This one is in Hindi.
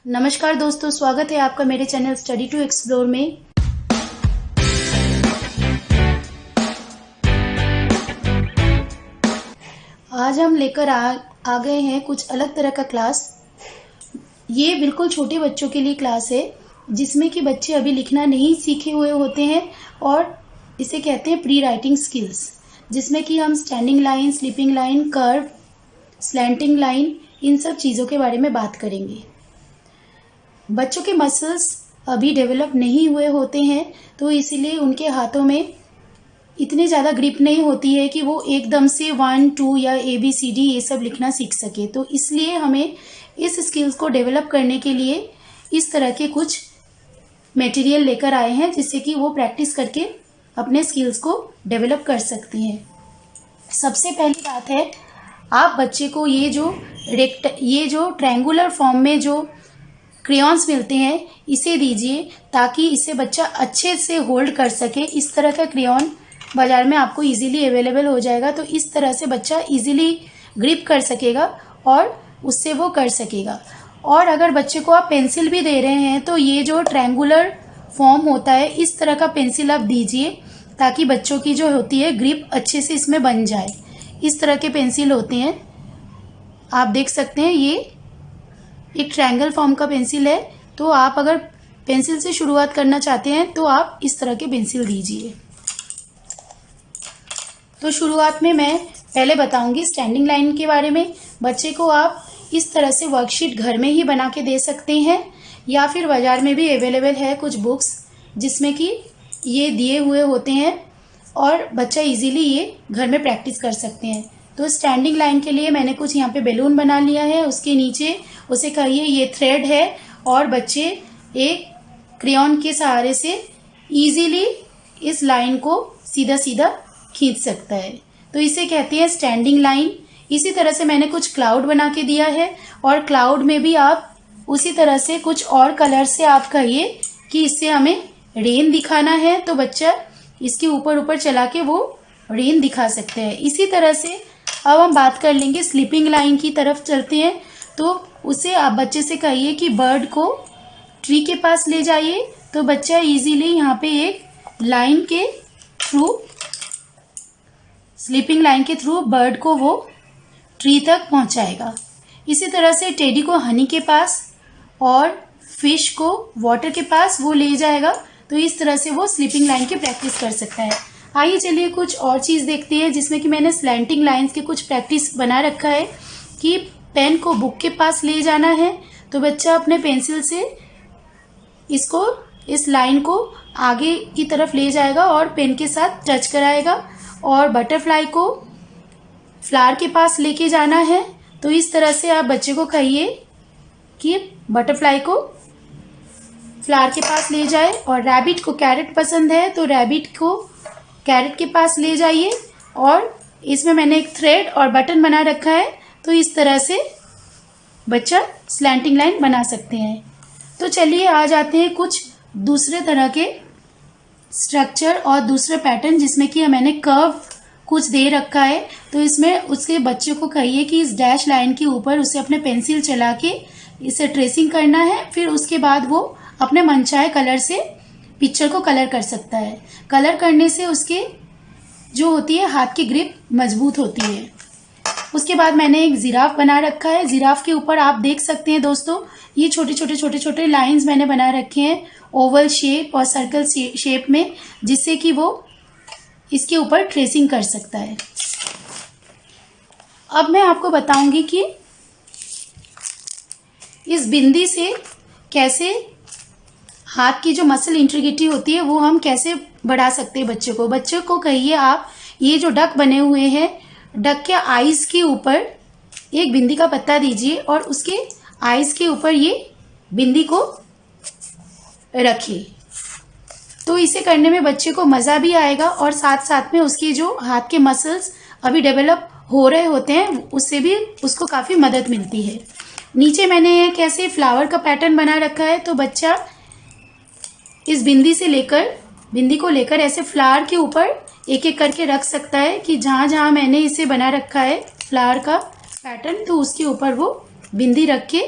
नमस्कार दोस्तों, स्वागत है आपका मेरे चैनल स्टडी टू एक्सप्लोर में। आज हम लेकर आ गए हैं कुछ अलग तरह का क्लास। ये बिल्कुल छोटे बच्चों के लिए क्लास है, जिसमें कि बच्चे अभी लिखना नहीं सीखे हुए होते हैं और इसे कहते हैं प्री राइटिंग स्किल्स, जिसमें कि हम standing line, sleeping line, curve, slanting line, इन सब चीज़ों के बारे में बात करेंगे। बच्चों के मसल्स अभी डेवलप नहीं हुए होते हैं, तो इसीलिए उनके हाथों में इतनी ज़्यादा ग्रिप नहीं होती है कि वो एकदम से 1, 2 या ABCD ये सब लिखना सीख सके। तो इसलिए हमें इस स्किल्स को डेवलप करने के लिए इस तरह के कुछ मटेरियल लेकर आए हैं, जिससे कि वो प्रैक्टिस करके अपने स्किल्स को डेवलप कर सकती हैं। सबसे पहली बात है, आप बच्चे को ये जो ट्रायंगुलर फॉर्म में जो क्रेयॉन्स मिलते हैं, इसे दीजिए ताकि इसे बच्चा अच्छे से होल्ड कर सके। इस तरह का क्रेयॉन बाज़ार में आपको इजीली अवेलेबल हो जाएगा, तो इस तरह से बच्चा इजीली ग्रिप कर सकेगा और उससे वो कर सकेगा। और अगर बच्चे को आप पेंसिल भी दे रहे हैं, तो ये जो ट्रायंगुलर फॉर्म होता है, इस तरह का पेंसिल आप दीजिए ताकि बच्चों की जो होती है ग्रिप अच्छे से इसमें बन जाए। इस तरह के पेंसिल होते हैं, आप देख सकते हैं। ये एक ट्रायंगल फॉर्म का पेंसिल है, तो आप अगर पेंसिल से शुरुआत करना चाहते हैं तो आप इस तरह के पेंसिल दीजिए। तो शुरुआत में मैं पहले बताऊंगी स्टैंडिंग लाइन के बारे में। बच्चे को आप इस तरह से वर्कशीट घर में ही बना के दे सकते हैं, या फिर बाज़ार में भी अवेलेबल है कुछ बुक्स जिसमें कि ये दिए हुए होते हैं और बच्चा इजीली ये घर में प्रैक्टिस कर सकते हैं। तो स्टैंडिंग लाइन के लिए मैंने कुछ यहाँ पे बैलून बना लिया है, उसके नीचे उसे कहिए ये थ्रेड है, और बच्चे एक क्रेयॉन के सहारे से इजीली इस लाइन को सीधा सीधा खींच सकता है। तो इसे कहते हैं स्टैंडिंग लाइन। इसी तरह से मैंने कुछ क्लाउड बना के दिया है, और क्लाउड में भी आप उसी तरह से कुछ और कलर से आप कहिए कि इससे हमें रेन दिखाना है, तो बच्चा इसके ऊपर ऊपर चला के वो रेन दिखा सकते हैं। इसी तरह से अब हम बात कर लेंगे स्लीपिंग लाइन की तरफ चलते हैं। तो उसे आप बच्चे से कहिए कि बर्ड को ट्री के पास ले जाइए, तो बच्चा इजीली यहाँ पे एक लाइन के थ्रू, स्लीपिंग लाइन के थ्रू बर्ड को वो ट्री तक पहुँचाएगा। इसी तरह से टेडी को हनी के पास और फिश को वाटर के पास वो ले जाएगा, तो इस तरह से वो स्लीपिंग लाइन की प्रैक्टिस कर सकता है। आइए चलिए कुछ और चीज़ देखते हैं, जिसमें कि मैंने स्लैंटिंग लाइंस के कुछ प्रैक्टिस बना रखा है कि पेन को बुक के पास ले जाना है, तो बच्चा अपने पेंसिल से इस लाइन को आगे की तरफ ले जाएगा और पेन के साथ टच कराएगा। और बटरफ्लाई को फ्लावर के पास लेके जाना है, तो इस तरह से आप बच्चे को कहिए कि बटरफ्लाई को फ्लावर के पास ले जाए। और रैबिट को कैरेट पसंद है, तो रैबिट को कैरेट के पास ले जाइए। और इसमें मैंने एक थ्रेड और बटन बना रखा है, तो इस तरह से बच्चा स्लैंटिंग लाइन बना सकते हैं। तो चलिए आ जाते हैं कुछ दूसरे तरह के स्ट्रक्चर और दूसरे पैटर्न, जिसमें कि मैंने कर्व कुछ दे रखा है। तो इसमें उसके बच्चे को कहिए कि इस डैश लाइन के ऊपर उसे अपने पेंसिल चला के इसे ट्रेसिंग करना है। फिर उसके बाद वो अपने मनचाहे कलर से पिक्चर को कलर कर सकता है। कलर करने से उसके जो होती है हाथ की ग्रिप मजबूत होती है। उसके बाद मैंने एक जिराफ बना रखा है। जिराफ के ऊपर आप देख सकते हैं दोस्तों, ये छोटे छोटे लाइंस मैंने बना रखे हैं ओवल शेप और सर्कल शेप में, जिससे कि वो इसके ऊपर ट्रेसिंग कर सकता है। अब मैं आपको बताऊंगी कि इस बिंदी से कैसे हाथ की जो मसल इंटीग्रिटी होती है वो हम कैसे बढ़ा सकते हैं। बच्चे को कहिए आप ये जो डक बने हुए हैं, डक के आईज के ऊपर एक बिंदी का पत्ता दीजिए और उसके आईज के ऊपर ये बिंदी को रखिए। तो इसे करने में बच्चे को मज़ा भी आएगा और साथ साथ में उसके जो हाथ के मसल्स अभी डेवलप हो रहे होते हैं, उससे भी उसको काफ़ी मदद मिलती है। नीचे मैंने एक ऐसे फ्लावर का पैटर्न बना रखा है, तो बच्चा इस बिंदी को लेकर ऐसे फ्लावर के ऊपर एक एक करके रख सकता है कि जहाँ जहाँ मैंने इसे बना रखा है फ्लावर का पैटर्न, तो उसके ऊपर वो बिंदी रख के